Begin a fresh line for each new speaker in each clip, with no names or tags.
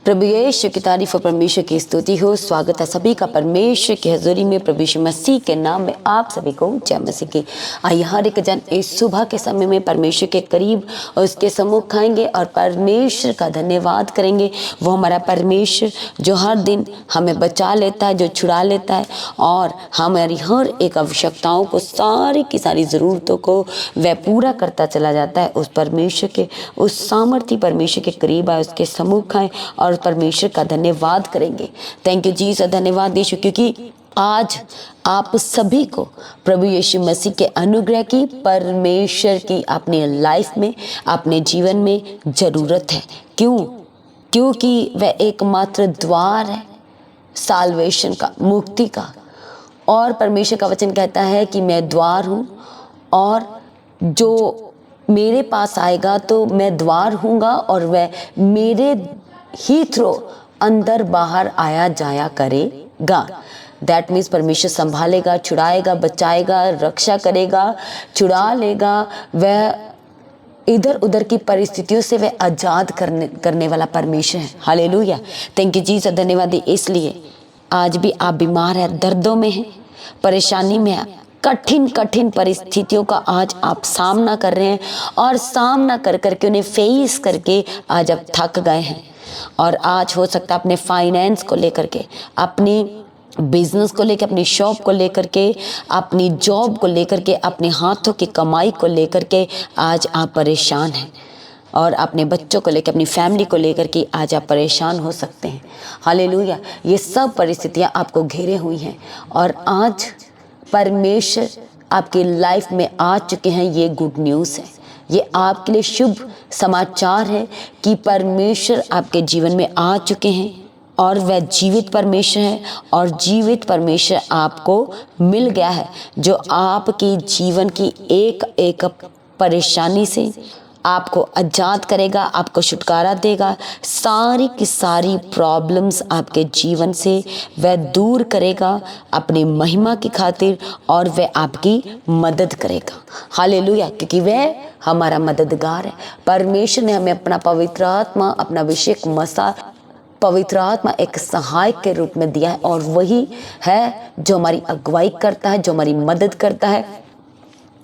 प्रभु यीशु की तारीफ और परमेश्वर की स्तुति हो। स्वागत है सभी का परमेश्वर की हजूरी में। प्रभु यीशु मसीह के नाम में आप सभी को जय मसीह की। आइए हर एक जन इस सुबह के समय में परमेश्वर के करीब और उसके सम्मुख आएंगे और परमेश्वर का धन्यवाद करेंगे। वो हमारा परमेश्वर जो हर दिन हमें बचा लेता है, जो छुड़ा लेता है और हमारी हर एक आवश्यकताओं को, सारी की सारी ज़रूरतों को वह पूरा करता चला जाता है। उस परमेश्वर के, उस सामर्थी परमेश्वर के करीब आए, उसके सम्मुख आए और परमेश्वर का धन्यवाद करेंगे। थैंक यू जी, धन्यवाद यीशु, क्योंकि आज आप सभी को प्रभु यीशु मसीह के अनुग्रह की, परमेश्वर की अपनी लाइफ में, अपने जीवन में ज़रूरत है। क्योंकि वह एकमात्र द्वार है साल्वेशन का, मुक्ति का। और परमेश्वर का वचन कहता है कि मैं द्वार हूँ और जो मेरे पास आएगा तो मैं द्वार हूँगा और वह मेरे ही थ्रू अंदर बाहर आया जाया करेगा। दैट मीन्स परमेश्वर संभालेगा, छुड़ाएगा, बचाएगा, रक्षा करेगा, छुड़ा लेगा। वह इधर उधर की परिस्थितियों से वह आज़ाद करने वाला परमेश्वर है। हालेलुया, थैंक यू जी, धन्यवाद। इसलिए आज भी आप बीमार हैं, दर्दों में हैं, परेशानी में हैं, कठिन परिस्थितियों का आज आप सामना कर रहे हैं और सामना कर करके उन्हें फेस करके आज आप थक गए हैं। और आज हो सकता है अपने फाइनेंस को लेकर के, अपनी बिजनेस को लेकर, अपनी शॉप को लेकर के, अपनी जॉब को लेकर के, अपने हाथों की कमाई को लेकर के आज आप परेशान हैं और अपने बच्चों को लेकर, अपनी फैमिली को लेकर के आज आप परेशान हो सकते हैं। हालेलुया, ये सब परिस्थितियाँ आपको घेरे हुई हैं और आज परमेश्वर आपकी लाइफ में आ चुके हैं। ये गुड न्यूज़ है, ये आपके लिए शुभ समाचार है कि परमेश्वर आपके जीवन में आ चुके हैं और वह जीवित परमेश्वर है और जीवित परमेश्वर आपको मिल गया है, जो आपकी जीवन की एक एक परेशानी से आपको आज़ाद करेगा, आपको छुटकारा देगा। सारी की सारी प्रॉब्लम्स आपके जीवन से वह दूर करेगा अपनी महिमा की खातिर और वह आपकी मदद करेगा। हालेलुया, क्योंकि वह हमारा मददगार है। परमेश्वर ने हमें अपना पवित्र आत्मा, अपना अभिषेक मसा, पवित्र आत्मा एक सहायक के रूप में दिया है और वही है जो हमारी अगुवाई करता है, जो हमारी मदद करता है,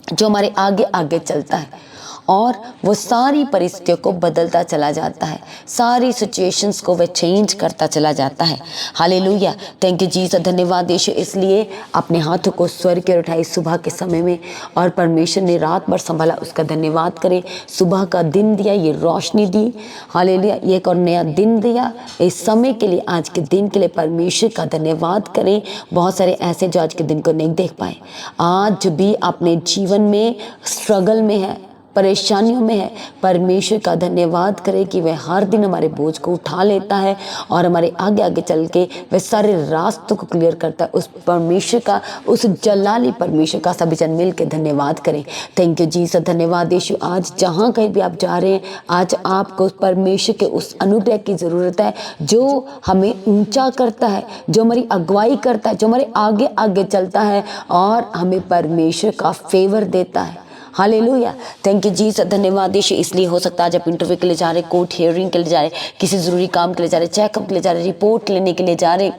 जो हमारे आगे आगे चलता है और वो सारी परिस्थितियों को बदलता चला जाता है, सारी सिचुएशंस को वह चेंज करता चला जाता है। हालेलुया, थैंक यू जी, धन्यवाद यीशु। इसलिए अपने हाथों को स्वर्ग की ओर उठाए सुबह के समय में और परमेश्वर ने रात भर संभाला, उसका धन्यवाद करें। सुबह का दिन दिया, ये रोशनी दी, हालेलुया, ये एक और नया दिन दिया। इस समय के लिए, आज के दिन के लिए परमेश्वर का धन्यवाद करें। बहुत सारे ऐसे जो आज के दिन को नहीं देख पाए, आज भी अपने जीवन में स्ट्रगल में है, परेशानियों में है, परमेश्वर का धन्यवाद करें कि वह हर दिन हमारे बोझ को उठा लेता है और हमारे आगे आगे चल के वह सारे रास्तों को क्लियर करता है। उस परमेश्वर का, उस जलाली परमेश्वर का सभी जन मिल के धन्यवाद करें। थैंक यू जी, धन्यवाद यीशु। आज जहाँ कहीं भी आप जा रहे हैं, आज आपको उस परमेश्वर के उस अनुग्रह की ज़रूरत है जो हमें ऊंचा करता है, जो हमारी अगुवाई करता है, जो हमारे आगे आगे चलता है और हमें परमेश्वर का फेवर देता है। हालेलुया, थैंक यू जी, धन्यवाद यीशु। इसलिए हो सकता है आज आप इंटरव्यू के लिए जा रहे, कोर्ट हियरिंग के लिए जा रहे, किसी ज़रूरी काम के लिए जा रहे, चेकअप के लिए जा रहे, रिपोर्ट लेने के लिए जा रहे,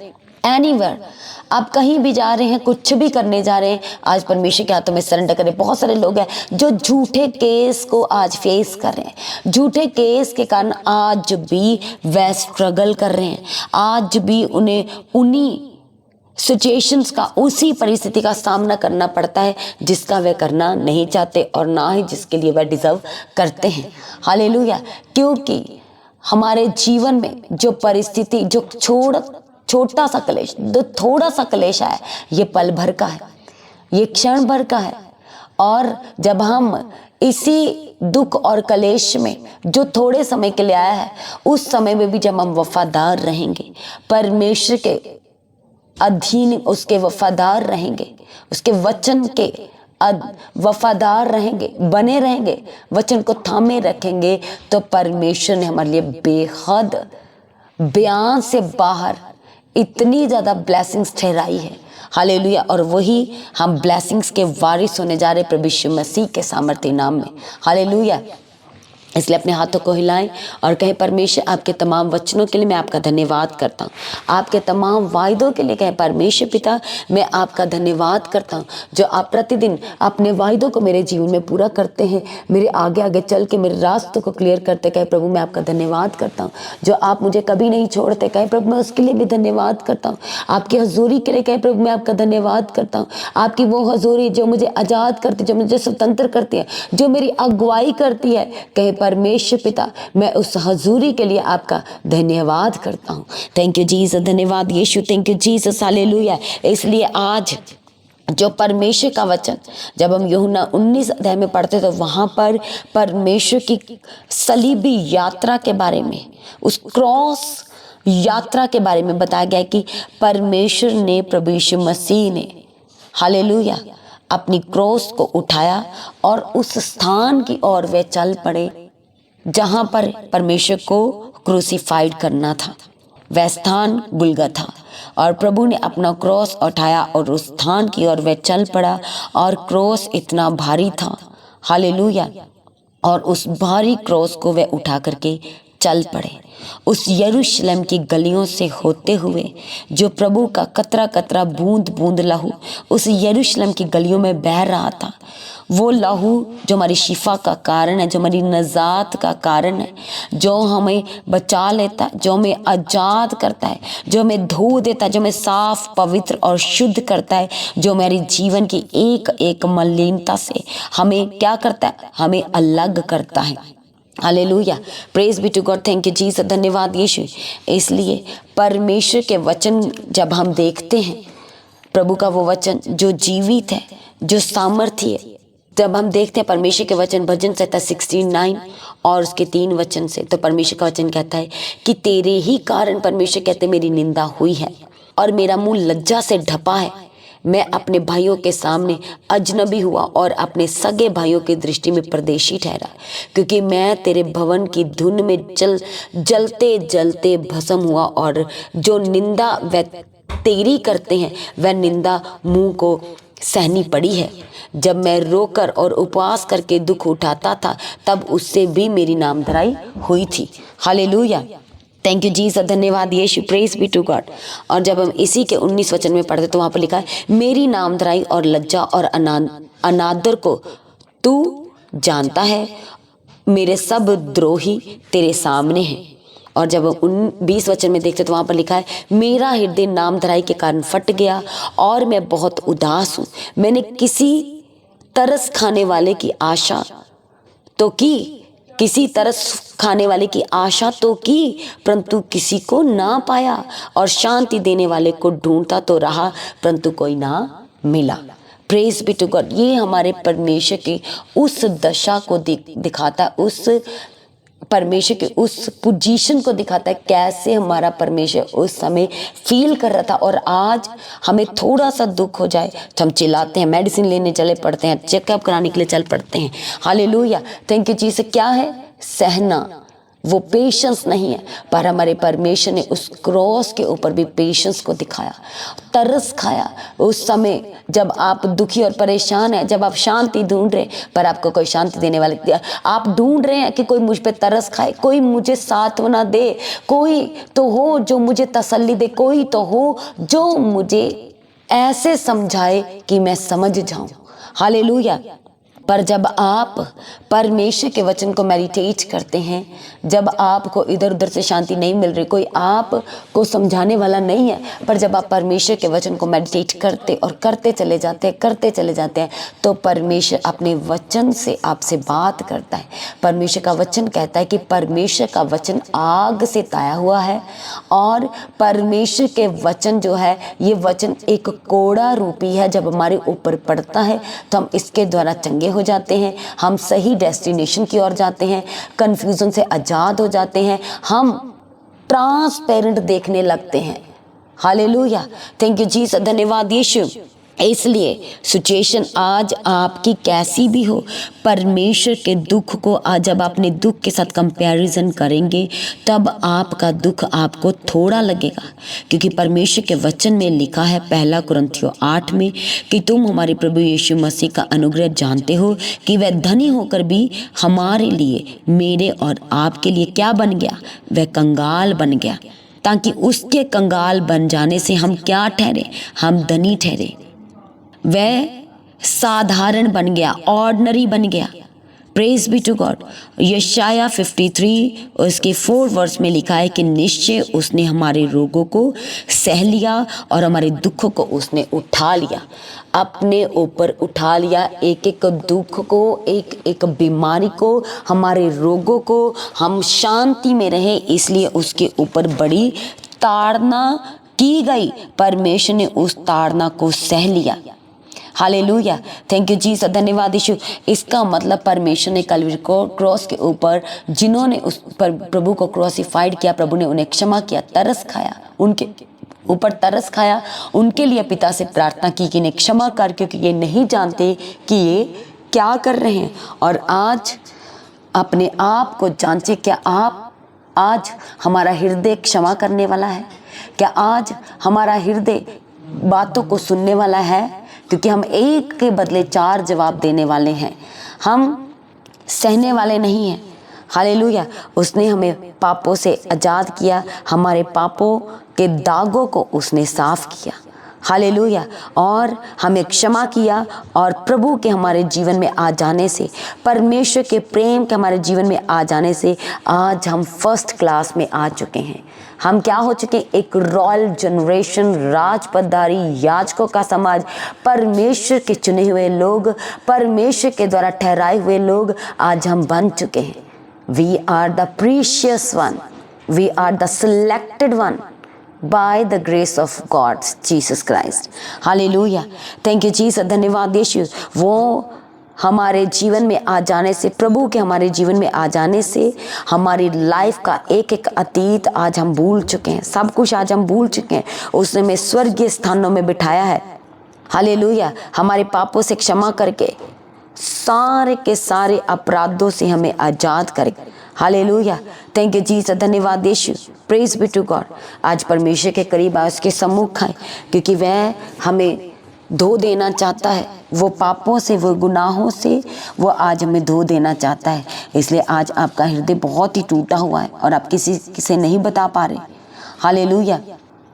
एनीवेयर आप कहीं भी जा रहे हैं, कुछ भी करने जा रहे हैं, आज परमेश्वर के हाथों में सरेंडर करें। बहुत सारे लोग हैं जो झूठे केस को आज फेस कर रहे हैं, झूठे केस के कारण आज भी वह स्ट्रगल कर रहे हैं, आज भी उन्हें उन्हीं सिचुएशंस का, उसी परिस्थिति का सामना करना पड़ता है जिसका वे करना नहीं चाहते और ना ही जिसके लिए वह डिजर्व करते हैं। हालेलुया, क्योंकि हमारे जीवन में जो परिस्थिति, जो छोटा सा क्लेश, जो थोड़ा सा क्लेश आया, ये पल भर का है, ये क्षण भर का है। और जब हम इसी दुख और कलेश में जो थोड़े समय के लिए आया है, उस समय में भी जब हम वफादार रहेंगे, परमेश्वर के अधीन उसके वफादार रहेंगे, उसके वचन के वफादार रहेंगे, बने रहेंगे, वचन को थामे रखेंगे, तो परमेश्वर ने हमारे लिए बेहद, बयान से बाहर इतनी ज़्यादा ब्लेसिंग्स ठहराई है। हालेलुया, और वही हम ब्लेसिंग्स के वारिस होने जा रहे प्रभु यीशु मसीह के सामर्थ्य नाम में। हालेलुया, इसलिए अपने हाथों को हिलाएं और कहें, परमेश्वर आपके तमाम वचनों के लिए मैं आपका धन्यवाद करता हूँ, आपके तमाम वायदों के लिए कहें, परमेश्वर पिता मैं आपका धन्यवाद करता हूँ, जो आप प्रतिदिन अपने वायदों को मेरे जीवन में पूरा करते हैं, मेरे आगे आगे चल के मेरे रास्तों को क्लियर करते। कहे प्रभु मैं आपका धन्यवाद करता हूँ, जो आप मुझे कभी नहीं छोड़ते। कहे प्रभु मैं उसके लिए भी धन्यवाद करता हूँ, आपकी हजूरी के लिए कहे प्रभु मैं आपका धन्यवाद करता हूँ, आपकी वो हजूरी जो मुझे आज़ाद करती, जो मुझे स्वतंत्र करती है, जो मेरी अगुवाई करती है। कहे परमेश्वर पिता मैं उस हजूरी के लिए आपका धन्यवाद करता हूँ। थैंक यू जीसस, धन्यवाद Yeshu, thank you Jesus, hallelujah. इसलिए आज जो परमेश्वर का वचन जब हम यूहन्ना 19 अध्याय में पढ़ते तो वहाँ पर परमेश्वर की सलीबी यात्रा के बारे में, उस क्रॉस यात्रा के बारे में बताया गया है कि परमेश्वर ने, प्रभु यीशु मसीह ने, हालेलुया, अपनी क्रॉस को उठाया और उस स्थान की ओर वे चल पड़े जहाँ पर परमेश्वर को क्रूसीफाइड करना था। वह स्थान गुलगुथा था और प्रभु ने अपना क्रॉस उठाया और उस स्थान की ओर वह चल पड़ा और क्रॉस इतना भारी था, हालेलुया, और उस भारी क्रॉस को वह उठा करके चल पड़े। उस यरूशलेम की गलियों से होते हुए जो प्रभु का कतरा कतरा बूंद बूंद लहू उस यरूशलेम की गलियों में बह रहा था, वो लहू जो हमारी शिफा का कारण है, जो हमारी नजात का कारण है, जो हमें बचा लेता है, जो हमें आजाद करता है, जो हमें धो देता है, जो हमें साफ पवित्र और शुद्ध करता है, जो हमारे जीवन की एक एक मलिनता से हमें क्या करता है, हमें अलग करता है। Hallelujah, praise be to God, thank you Jesus, धन्यवाद यीशु। इसलिए परमेश्वर के वचन जब हम देखते हैं, प्रभु का वो वचन जो जीवित है, जो सामर्थ्य है, जब हम देखते हैं परमेश्वर के वचन, भजन संहिता 69 और उसके 3 वचन से, तो परमेश्वर का वचन कहता है कि तेरे ही कारण, परमेश्वर कहते मेरी निंदा हुई है और मेरा मुंह लज्जा से ढपा है। मैं अपने भाइयों के सामने अजनबी हुआ और अपने सगे भाइयों की दृष्टि में परदेशी ठहरा, क्योंकि मैं तेरे भवन की धुन में जलते जलते भस्म हुआ और जो निंदा वह तेरी करते हैं वह निंदा मुंह को सहनी पड़ी है। जब मैं रोकर और उपवास करके दुख उठाता था तब उससे भी मेरी नामधराई हुई थी। हालेलुया, थैंक यू जीसस, धन्यवाद Yeshu, praise be to God. और जब हम इसी के 19 वचन में पढ़ते तो वहाँ पर लिखा है, मेरी नामधराई और लज्जा और अनादर को तू जानता है, मेरे सब द्रोही तेरे सामने हैं। और जब हम 20 वचन में देखते तो वहाँ पर लिखा है, मेरा हृदय नामधराई के कारण फट गया और मैं बहुत उदास हूँ। मैंने किसी तरस खाने वाले की आशा तो की, किसी तरस खाने वाले की आशा तो की, परंतु किसी को ना पाया, और शांति देने वाले को ढूंढता तो रहा परंतु कोई ना मिला। Praise be to God. ये हमारे परमेश्वर की उस दशा को दिखाता है, उस परमेश्वर के उस पोजीशन को दिखाता है, कैसे हमारा परमेश्वर उस समय फील कर रहा था। और आज हमें थोड़ा सा दुख हो जाए तो हम चिल्लाते हैं, मेडिसिन लेने चले पड़ते हैं, चेकअप कराने के लिए चल पड़ते हैं। Hallelujah, thank you Jesus. क्या है? सहना, वो पेशेंस नहीं है, पर हमारे परमेश्वर ने उस क्रॉस के ऊपर भी पेशेंस को दिखाया, तरस खाया। उस समय जब आप दुखी और परेशान हैं, जब आप शांति ढूंढ रहे हैं पर आपको कोई शांति देने वाले, आप ढूंढ रहे हैं कि कोई मुझ पे तरस खाए, कोई मुझे सांत्वना दे, कोई तो हो जो मुझे तसल्ली दे, कोई तो हो जो मुझे ऐसे समझाए कि मैं समझ जाऊं। हालेलुया। पर जब आप परमेश्वर के वचन को मेडिटेट करते हैं, जब आपको इधर उधर से शांति नहीं मिल रही, कोई आपको समझाने वाला नहीं है, पर जब आप परमेश्वर के वचन को मेडिटेट करते और करते चले जाते हैं तो परमेश्वर अपने वचन से आपसे बात करता है। परमेश्वर का वचन कहता है कि परमेश्वर का वचन आग से ताया हुआ है, और परमेश्वर के वचन जो है, ये वचन एक कोड़ा रूपी है। जब हमारे ऊपर पड़ता है तो हम इसके द्वारा चंगे हो जाते हैं, हम सही डेस्टिनेशन की ओर जाते हैं, कंफ्यूजन से आजाद हो जाते हैं, हम ट्रांसपेरेंट देखने लगते हैं। हालेलुया, थैंक यू जीसस, धन्यवाद यीशु। इसलिए सिचुएशन आज आपकी कैसी भी हो, परमेश्वर के दुख को आज जब अपने दुख के साथ कंपैरिजन करेंगे तब आपका दुख आपको थोड़ा लगेगा, क्योंकि परमेश्वर के वचन में लिखा है 1 कुरिन्थियों 8 में कि तुम हमारे प्रभु यीशु मसीह का अनुग्रह जानते हो कि वह धनी होकर भी हमारे लिए, मेरे और आपके लिए क्या बन गया, वह कंगाल बन गया, ताकि उसके कंगाल बन जाने से हम क्या ठहरे, हम धनी ठहरे। वह साधारण बन गया, ऑर्डिनरी बन गया। Praise be to God. यशाया 53 उसके 4 वर्स में लिखा है कि निश्चय उसने हमारे रोगों को सह लिया और हमारे दुखों को उसने उठा लिया, अपने ऊपर उठा लिया। एक एक दुख को, एक एक बीमारी को, हमारे रोगों को, हम शांति में रहे इसलिए उसके ऊपर बड़ी ताड़ना की गई। परमेश्वर ने उस ताड़ना को सह लिया। हालेलुया, थैंक यू जीसस, धन्यवाद यीशु। इसका मतलब परमेश्वर ने कलवरी को क्रॉस के ऊपर जिन्होंने उस पर प्रभु को क्रूसिफाइड किया, प्रभु ने उन्हें क्षमा किया, तरस खाया, उनके ऊपर तरस खाया, उनके लिए पिता से प्रार्थना की कि इन्हें क्षमा कर, क्योंकि ये नहीं जानते कि ये क्या कर रहे हैं। और आज अपने आप को जांचे, क्या आप आज हमारा हृदय क्षमा करने वाला है? क्या आज हमारा हृदय बातों को सुनने वाला है? क्योंकि हम एक के बदले 4 जवाब देने वाले हैं, हम सहने वाले नहीं हैं। हालेलुया, उसने हमें पापों से आज़ाद किया, हमारे पापों के दागों को उसने साफ किया। हालेलुया, और हमें क्षमा किया, और प्रभु के हमारे जीवन में आ जाने से, परमेश्वर के प्रेम के हमारे जीवन में आ जाने से आज हम फर्स्ट क्लास में आ चुके हैं। हम क्या हो चुके? एक रॉयल जनरेशन, राजपदधारी याजकों का समाज, परमेश्वर के चुने हुए लोग, परमेश्वर के द्वारा ठहराए हुए लोग आज हम बन चुके हैं। We are the precious one, we are the selected one by the grace of God, Jesus Christ. Hallelujah. Thank you Jesus. धन्यवाद यीशु। वो हमारे जीवन में आ जाने से, प्रभु के हमारे जीवन में आ जाने से हमारी लाइफ का एक एक अतीत आज हम भूल चुके हैं, सब कुछ आज हम भूल चुके हैं। उसने हमें स्वर्गीय स्थानों में बिठाया है। हालेलुया, हमारे पापों से क्षमा करके सारे के सारे अपराधों से हमें आज़ाद करें। हालेलुया, थैंक यू जीसस, धन्यवाद Yeshu. Praise be to God. आज परमेश्वर के करीब आए, उसके सम्मुख आए, क्योंकि वह हमें धो देना चाहता है, वो पापों से, वो गुनाहों से वो आज हमें धो देना चाहता है। इसलिए आज आपका हृदय बहुत ही टूटा हुआ है और आप किसी से नहीं बता पा रहे। हालेलुया,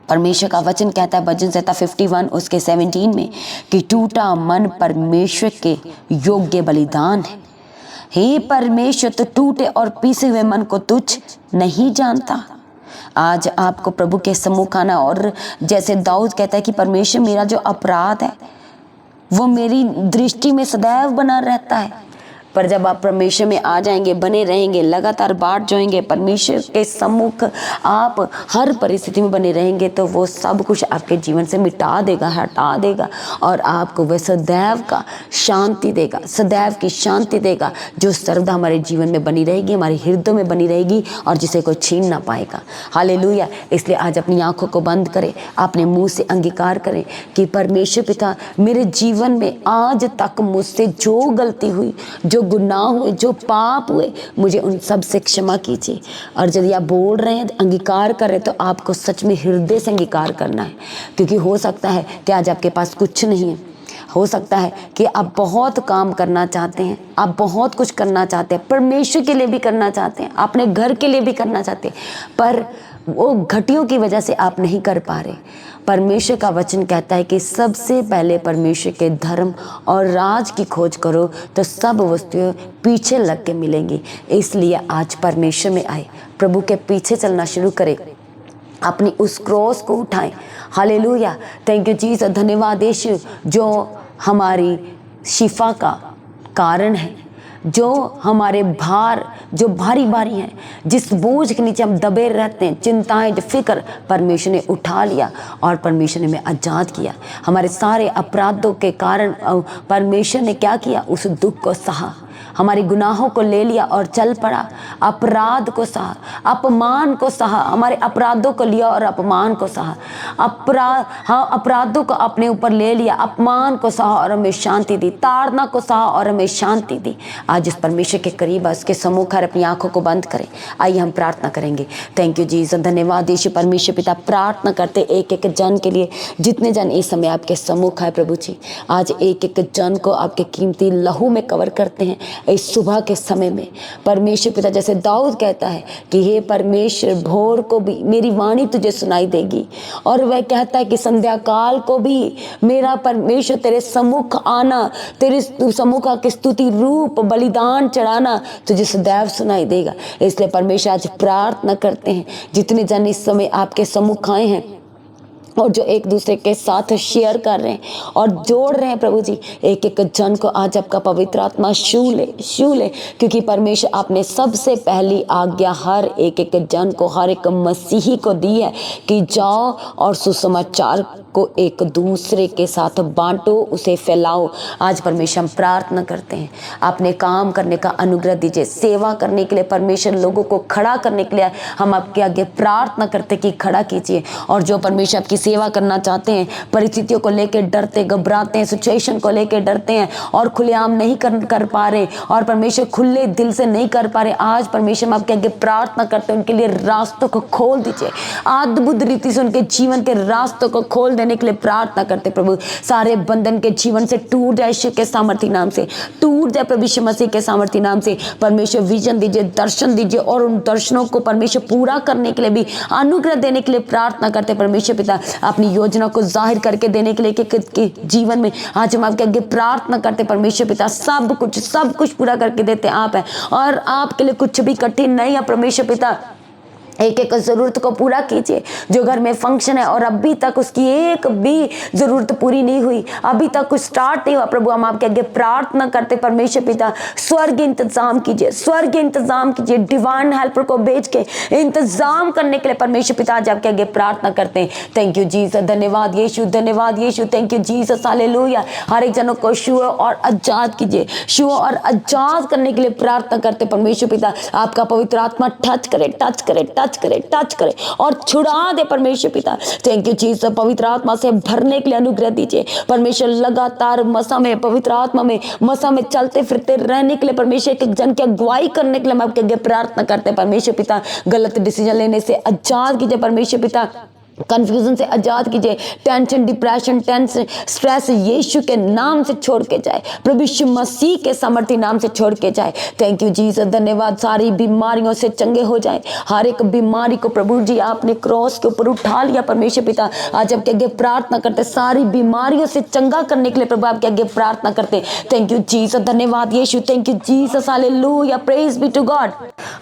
परमेश्वर का वचन कहता है भजन संहिता 51 उसके 17 में कि टूटा मन परमेश्वर के योग्य बलिदान है। हे परमेश्वर, तो टूटे और पीसे हुए मन को तुच्छ नहीं जानता। आज आपको प्रभु के सम्मुख आना, और जैसे दाऊद कहता है कि परमेश्वर, मेरा जो अपराध है वो मेरी दृष्टि में सदैव बना रहता है। पर जब आप परमेश्वर में आ जाएंगे, बने रहेंगे, लगातार बाढ़ जाएंगे, परमेश्वर के सम्मुख आप हर परिस्थिति में बने रहेंगे, तो वो सब कुछ आपके जीवन से मिटा देगा, हटा देगा, और आपको वह सदैव का शांति देगा, सदैव की शांति देगा, जो सर्वदा हमारे जीवन में बनी रहेगी, हमारे हृदय में बनी रहेगी, और जिसे कोई छीन ना पाएगा। हालेलुया, इसलिए आज अपनी आंखों को बंद करें, अपने मुंह से अंगीकार करें कि परमेश्वर पिता, मेरे जीवन में आज तक मुझसे जो गलती हुई, जो गुनाह हुए, जो पाप हुए, मुझे उन सब से क्षमा कीजिए। और यदि आप बोल रहे हैं, अंगीकार कर रहे हैं, तो आपको सच में हृदय से अंगीकार करना है, क्योंकि हो सकता है कि आज आपके पास कुछ नहीं है, हो सकता है कि आप बहुत काम करना चाहते हैं, आप बहुत कुछ करना चाहते हैं, परमेश्वर के लिए भी करना चाहते हैं, अपने घर के लिए भी करना चाहते हैं, पर वो घटियों की वजह से आप नहीं कर पा रहे। परमेश्वर का वचन कहता है कि सबसे पहले परमेश्वर के धर्म और राज की खोज करो, तो सब वस्तुएं पीछे लग के मिलेंगी। इसलिए आज परमेश्वर में आए, प्रभु के पीछे चलना शुरू करें, अपनी उस क्रॉस को उठाएं। हालेलुया, थैंक यू जीसस, धन्यवाद यीशु, जो हमारी शिफा का कारण है, जो हमारे भार जो भारी भारी हैं, जिस बोझ के नीचे हम दबे रहते हैं, चिंताएं, जो फिक्र, परमेश्वर ने उठा लिया और परमेश्वर ने हमें आज़ाद किया। हमारे सारे अपराधों के कारण परमेश्वर ने क्या किया? उस दुख को सहा, हमारे गुनाहों को ले लिया और चल पड़ा, अपराध को सहा, अपमान को सहा, हमारे अपराधों को लिया और अपमान को सहा, अपराधों को अपने ऊपर ले लिया, अपमान को सहा और हमें शांति दी, ताड़ना को सहा और हमें शांति दी। आज इस परमेश्वर के करीब उसके सम्मुख अपनी आंखों को बंद करें। आइए हम प्रार्थना करेंगे। थैंक यू जीसस, धन्यवाद यीशु परमेश्वर पिता। प्रार्थना करते एक एक जन के लिए, जितने जन इस समय आपके सम्मुख है प्रभु जी, आज एक एक जन को आपके कीमती लहू में कवर करते हैं इस सुबह के समय में। परमेश्वर पिता, जैसे दाऊद कहता है कि हे परमेश्वर, भोर को भी मेरी वाणी तुझे सुनाई देगी, और वह कहता है कि संध्या काल को भी मेरा परमेश्वर तेरे सम्मुख आना, तेरे सम्मुख आके स्तुति रूप बलिदान चढ़ाना तुझे सदैव सुनाई देगा। इसलिए परमेश्वर आज प्रार्थना करते हैं, जितने जन इस समय आपके सम्मुख आए हैं और जो एक दूसरे के साथ शेयर कर रहे हैं और जोड़ रहे हैं प्रभु जी, एक एक जन को आज आपका पवित्र आत्मा छू ले, क्योंकि परमेश्वर आपने सबसे पहली आज्ञा हर एक एक जन को, हर एक मसीही को दी है कि जाओ और सुसमाचार को एक दूसरे के साथ बांटो, उसे फैलाओ। आज परमेश्वर हम प्रार्थना करते हैं, आपने काम करने का अनुग्रह दीजिए, सेवा करने के लिए परमेश्वर लोगों को खड़ा करने के लिए हम आपके आगे प्रार्थना करते कि खड़ा कीजिए। और जो परमेश्वर आपकी सेवा करना चाहते हैं, परिस्थितियों को लेकर डरते घबराते हैं, सिचुएशन को लेकर डरते हैं और खुलेआम नहीं कर पा रहे और परमेश्वर खुले दिल से नहीं कर पा रहे, आज परमेश्वर हम आपके आगे प्रार्थना करते हैं उनके लिए रास्तों को खोल दीजिए, अद्भुत रीति से उनके जीवन के रास्तों को खोल देने के लिए प्रार्थना करते प्रभु। सारे बंधन के जीवन से टूट जाए यीशु के सामर्थी नाम से, टूट जाए प्रभु यीशु मसीह के सामर्थी नाम से। परमेश्वर विजन दीजिए, दर्शन दीजिए और उन दर्शनों को परमेश्वर पूरा करने के लिए भी अनुग्रह देने के लिए प्रार्थना करते परमेश्वर पिता, अपनी योजना को जाहिर करके देने के लिए कि जीवन में आज हम आपके आगे प्रार्थना करते परमेश्वर पिता। सब कुछ पूरा करके देते आप हैं और आपके लिए कुछ भी कठिन नहीं है परमेश्वर पिता। एक एक जरूरत को पूरा कीजिए। जो घर में फंक्शन है और अभी तक उसकी एक भी जरूरत पूरी नहीं हुई, अभी तक कुछ स्टार्ट नहीं हुआ, प्रभु हम आपके आगे प्रार्थना करते परमेश्वर पिता, स्वर्ग इंतजाम कीजिए, स्वर्ग इंतजाम कीजिए, डिवाइन हेल्पर को भेज के इंतजाम करने के लिए परमेश्वर पिता आज आपके आगे प्रार्थना करते हैं। थैंक यू जीसस, धन्यवाद यीशु, धन्यवाद Yeshu, thank you Jesus, hallelujah. हर एक जनों को छुओ और आजाद कीजिए, छुओ और आजाद करने के लिए प्रार्थना करते परमेश्वर पिता। आपका पवित्र आत्मा टच करे और छुड़ा दे परमेश्वर पिता। थैंक यू जीसस, पवित्र आत्मा से भरने के लिए अनुग्रह दीजिए परमेश्वर। लगातार मसा में, पवित्र आत्मा में, मसा में चलते फिरते रहने के लिए परमेश्वर के जन की अगुवाई करने के लिए हम आपके आगे प्रार्थना करते हैं परमेश्वर पिता। गलत डिसीजन लेने से आजाद कीजिए परमेश्वर पिता, कंफ्यूजन से आजाद कीजिए, टेंशन, डिप्रेशन, टेंशन, स्ट्रेस यीशु के नाम से छोड़ के जाए, प्रभु यीशु मसीह के सामर्थी नाम से छोड़ के जाए। थैंक यू जीसस, धन्यवाद। सारी बीमारियों से चंगे हो जाए, हर एक बीमारी को प्रभु जी आपने क्रॉस के ऊपर उठा लिया परमेश्वर पिता। आज आपके आगे प्रार्थना करते, सारी बीमारियों से चंगा करने के लिए प्रभु आपके आगे प्रार्थना करते। थैंक यू जीसस, धन्यवाद Yeshu, thank you Jesus, hallelujah, praise be to God,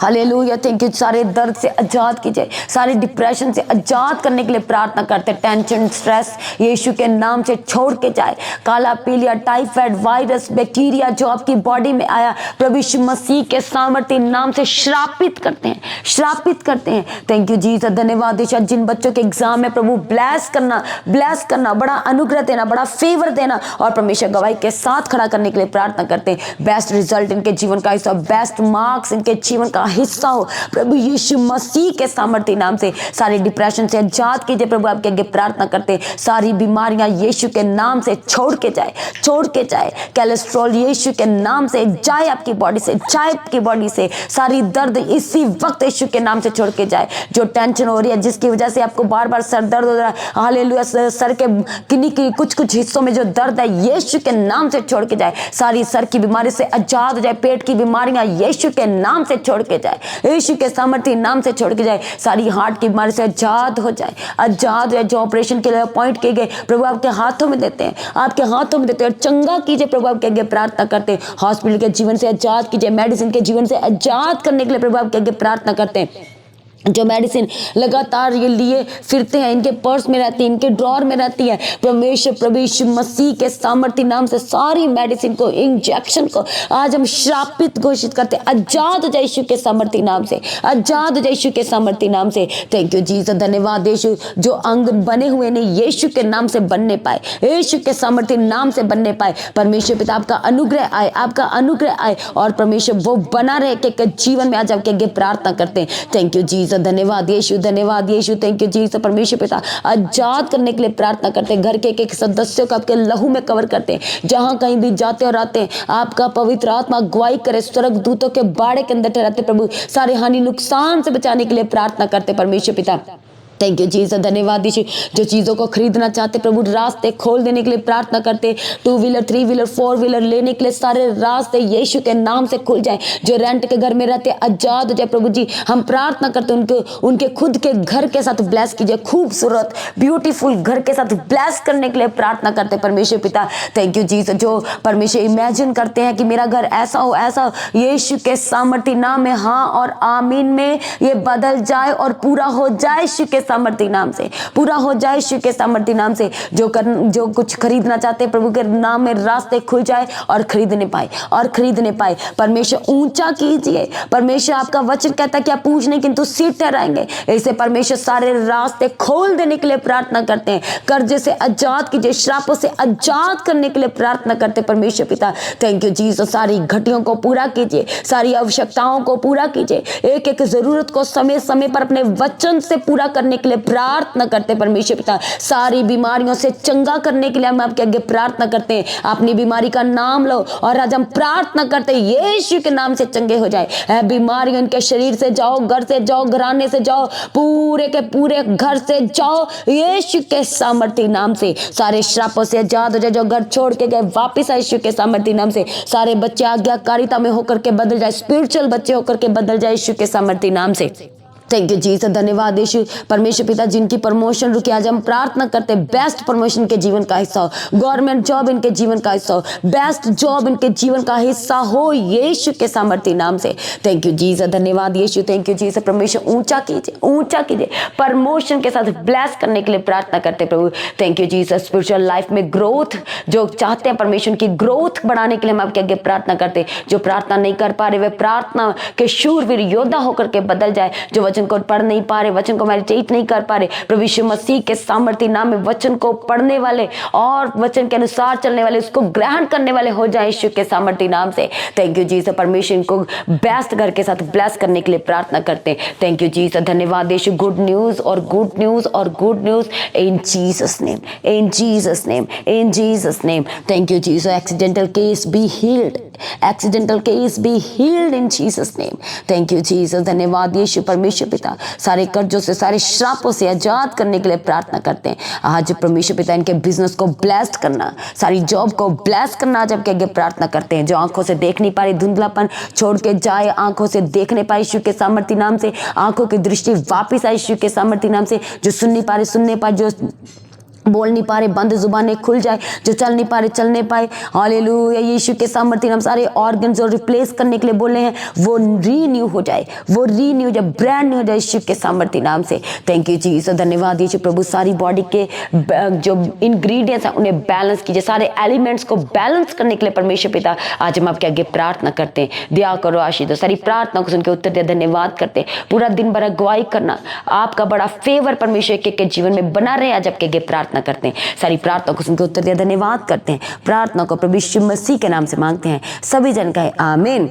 hallelujah. Thank you. सारे दर्द से आजाद कीजिए, सारे डिप्रेशन से आजाद करने के लिए प्रार्थना करते। टेंशन, स्ट्रेस यीशु के नाम से छोड़ के जाए। काला पीलिया, टाइफाइड, वायरस, बैक्टीरिया जो आपकी बॉडी में आया, प्रभु यीशु मसीह के सामर्थी नाम से श्रापित करते हैं, श्रापित करते हैं। थैंक यू जीसस, धन्यवाद यीशु। जिन बच्चों के एग्जाम में प्रभु ब्लेस करना, बड़ा अनुग्रह देना, बड़ा फेवर देना और परमेश्वर गवाही के साथ खड़ा करने के लिए प्रार्थना करते हैं। बेस्ट रिजल्ट इनके जीवन का हिस्सा, बेस्ट मार्क्स इनके जीवन का हिस्सा हो प्रभु यीशु मसीह के सामर्थी नाम से। सारे डिप्रेशन से आजाद कीजिए प्रभु आपके आगे प्रार्थना करते। सारी बीमारियां यीशु के नाम से छोड़ के जाए। कोलेस्ट्रॉल यीशु के नाम से जाए, आपकी बॉडी से जाए, आपकी बॉडी से सारी दर्द इसी वक्त यीशु के नाम से छोड़ के जाए। जो टेंशन हो रही है, जिसकी वजह से आपको बार बार सर दर्द हो रहा है, हालेलुया, सर के किन्हीं कुछ हिस्सों में जो दर्द है यीशु के नाम से छोड़ के जाए। सारी सर की बीमारी से आजाद हो जाए, पेट की बीमारियां यीशु के नाम से छोड़ के जाए, यीशु के सामर्थी नाम से छोड़ के जाए। सारी हार्ट की बीमारी से आजाद हो जाए, आजाद है। जो ऑपरेशन के लिए अपॉइंट किए गए प्रभु आपके हाथों में देते हैं, आपके हाथों में देते हैं। चंगा कीजिए प्रभु आपके आगे प्रार्थना करते हैं। हॉस्पिटल के जीवन से आजाद कीजिए, मेडिसिन के जीवन से आजाद करने के लिए प्रभु आपके आगे प्रार्थना करते हैं। जो मेडिसिन लगातार ये लिए फिरते हैं, इनके पर्स में रहती है, इनके ड्रॉर में रहती है, परमेश्वर प्रभु यीशु मसीह के सामर्थ्य नाम से सारी मेडिसिन को, इंजेक्शन को आज हम श्रापित घोषित करते हैं। आजाद हो जाए यीशु के सामर्थ्य नाम से, आजाद हो जाए यीशु के सामर्थ्य नाम से। थैंक यू जीसस, धन्यवाद यीशु। जो अंग बने हुए नहीं यीशु के नाम से बनने पाए, यीशु के सामर्थ्य नाम से बनने पाए। परमेश्वर पिता आपका अनुग्रह आए, आपका अनुग्रह आए और परमेश्वर वो बना रहे के जीवन में आज आपके आगे प्रार्थना करते हैं। थैंक यू जीसस, धन्यवाद यीशु, धन्यवाद यीशु। Thank you Jesus. परमेश्वर पिता आजाद करने के लिए प्रार्थना करते हैं। घर के एक एक सदस्यों को आपके लहू में कवर करते हैं, जहां कहीं भी जाते और आते हैं आपका पवित्र आत्मा अगुवाई करे, स्वर्ग दूतों के बाड़े के अंदर ठहराते प्रभु, सारे हानि नुकसान से बचाने के लिए प्रार्थना करते परमेश्वर पिता। थैंक यू जीसस, धन्यवाद यीशु। जो चीज़ों को खरीदना चाहते प्रभु रास्ते खोल देने के लिए प्रार्थना करते, 2 व्हीलर 3 व्हीलर 4 व्हीलर लेने के लिए सारे रास्ते यीशु के नाम से खुल जाए। जो रेंट के घर में रहते आजाद हो जाए प्रभु जी। हम प्रार्थना करते उनके खुद के घर के साथ ब्लेस कीजिए, खूबसूरत ब्यूटीफुल घर के साथ ब्लेस करने के लिए प्रार्थना करते परमेश्वर पिता। Thank you Jesus. जो परमेश्वर इमेजिन करते हैं कि मेरा घर ऐसा हो ऐसा हो, यीशु के सामर्थ्य नाम में हाँ और आमीन में ये बदल जाए और पूरा हो जाए यीशु के सामर्थ्य नाम से, पूरा हो जाए यीशु के सामर्थ्य नाम से। जो कुछ खरीदना चाहते हैं प्रभु के नाम में रास्ते खुल जाए और खरीदने पाए, और खरीदने पाए। परमेश्वर ऊंचा कीजिए। परमेश्वर आपका वचन कहता है कि आप पूछने किंतु सिर ठहराएंगे। ऐसे परमेश्वर सारे रास्ते खोल देने के लिए प्रार्थना करते हैं। कर्जे से आजाद कीजिए, श्रापों से आजाद करने के लिए प्रार्थना करते परमेश्वर पिता। Thank you Jesus. सारी घटियों को पूरा कीजिए, सारी आवश्यकताओं को पूरा कीजिए, एक एक जरूरत को समय समय पर अपने वचन से पूरा करने के लिए प्रार्थना करते परमेश्वर पिता। सारी बीमारियों से चंगा करने के लिए हम आपके आगे प्रार्थना करते हैं। अपनी बीमारी का नाम लो और आज हम प्रार्थना करते हैं यीशु के नाम से चंगे हो जाए। बीमारियों इनके शरीर से जाओ, घर से जाओ, घराने से जाओ, पूरे के पूरे घर से जाओ यीशु के सामर्थ्य नाम से। सारे श्रापों से आजाद हो जाए। जो घर छोड़ के गए वापिस आए यीशु के सामर्थ्य नाम से। सारे बच्चे आज्ञाकारिता में होकर के बदल जाए, स्पिरिचुअल बच्चे होकर के बदल जाए यीशु के सामर्थ्य नाम से। थैंक यू जीसस, धन्यवाद यीशु। परमेश्वर पिता जिनकी प्रमोशन रुकी आज हम प्रार्थना करते हैं बेस्ट प्रमोशन के जीवन का हिस्सा हो, गवर्नमेंट जॉब इनके जीवन का हिस्सा हो, बेस्ट जॉब इनके जीवन का हिस्सा हो यीशु के सामर्थ्य नाम से। थैंक यू जीसस, धन्यवाद यीशु। Thank you Jesus. परमेश्वर ऊंचा कीजिए, ऊंचा कीजिए। प्रमोशन के साथ ब्लेस करने के लिए प्रार्थना करते प्रभु। Thank you Jesus. Spiritual life में ग्रोथ जो चाहते हैं परमेश्वर की ग्रोथ बढ़ाने के लिए हम आपके आगे प्रार्थना करते। जो प्रार्थना नहीं कर पा रहे वे प्रार्थना के शूरवीर योद्धा होकर के बदल जाए। जो वचन को पढ़ नहीं पा रहे, वचन को मेडिटेट नहीं कर पा रहे, प्रभु यीशु मसीह के सामर्थ्य नाम में वचन को पढ़ने वाले और वचन के अनुसार चलने वाले, उसको ग्रहण करने वाले हो जाए यीशु के सामर्थ्य नाम से। Thank you Jesus. परमेश्वर को बेस्ट घर के साथ ब्लेस करने के लिए प्रार्थना करते हैं। थैंक यू जीसस, धन्यवाद यीशु। गुड न्यूज और गुड न्यूज और good news in Jesus name, in Jesus name, in Jesus name. Thank you Jesus. Accidental case be healed, accidental case be healed in Jesus name. Thank you Jesus, धन्यवाद यीशु। परमेश्वर पिता सारे कर्जों से, सारे श्रापों से आजाद करने के लिए प्रार्थना करते हैं। आज परमेश्वर पिता इनके बिजनेस को ब्लेस्ड करना, सारी जॉब को ब्लेस करना आज आपके आगे प्रार्थना करते हैं। जो आंखों से देख नहीं पा रही, धुंधलापन छोड़ के जाए, आंखों से देखने पाए यीशु के सामर्थ्य नाम से। आंखों की दृष्टि वापिस आए यीशु के सामर्थ्य नाम से। जो सुन नहीं पा रहे सुनने पाए, जो बोल नहीं पा रहे बंद जुबानें खुल जाए, जो चल नहीं पा रहे चलने पाए। हालेलुया। यीशु के सामर्थ्य नाम सारे ऑर्गन जो रिप्लेस करने के लिए बोले हैं वो रीन्यू हो जाए, वो रीन्यू हो जाए, ब्रांड न्यू हो जाए यीशु के सामर्थ्य नाम से। थैंक यू जीसस, धन्यवाद यीशु प्रभु। सारी बॉडी के जो इंग्रेडिएंट्स हैं उन्हें बैलेंस कीजिए, सारे एलिमेंट्स को बैलेंस करने के लिए परमेश्वर पिता आज हम आपके आगे प्रार्थना करते हैं। दया करो, आशीष दो। सारी प्रार्थना को सुन के उत्तर दिया, धन्यवाद करते हैं। पूरा दिन भर अगुवाई करना, आपका बड़ा फेवर परमेश्वर के जीवन में बना रहे आज आपके आगे प्रार्थना करते हैं। सारी प्रार्थना को सुनकर उत्तर दिया, धन्यवाद करते हैं। प्रार्थना को प्रभु यीशु मसीह के नाम से मांगते हैं, सभी जन कहे आमीन।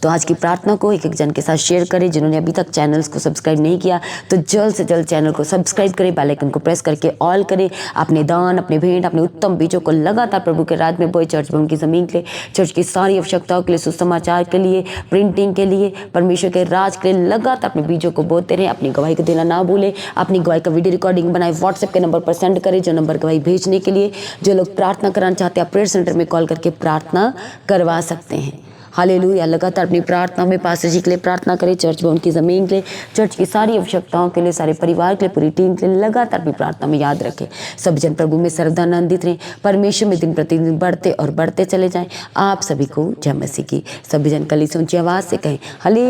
तो आज की प्रार्थना को एक एक जन के साथ शेयर करें। जिन्होंने अभी तक चैनल्स को सब्सक्राइब नहीं किया तो जल्द से जल्द चैनल को सब्सक्राइब करें, बेल आइकन को प्रेस करके ऑल करें। अपने दान, अपने भेंट, अपने उत्तम बीजों को लगातार प्रभु के राज में बोए। चर्च भवन की ज़मीन के लिए, चर्च की सारी आवश्यकताओं के लिए, सुसमाचार के लिए, प्रिंटिंग के लिए, परमेश्वर के राज के लिए लगातार अपने बीजों को बोते रहें। अपनी गवाही को देना ना भूलें। अपनी गवाही का वीडियो रिकॉर्डिंग बनाए, व्हाट्सएप के नंबर पर सेंड करें, जो नंबर गवाही भेजने के लिए। जो लोग प्रार्थना कराना चाहते हैं आप प्रेयर सेंटर में कॉल करके प्रार्थना करवा सकते हैं। हालेलुया। लगातार अपनी प्रार्थना में पास्टर जी के लिए प्रार्थना करें, चर्च भवन की ज़मीन के लिए, चर्च की सारी आवश्यकताओं के लिए, सारे परिवार के लिए, पूरी टीम के लिए लगातार अपनी प्रार्थना में याद रखें। सब जन प्रभु में सर्वदानंदित रहें, परमेश्वर में दिन प्रतिदिन बढ़ते और बढ़ते चले जाएं। आप सभी को जय मसीह की। सभी जन कली ऊंची आवाज़ से कहें हालेलुया।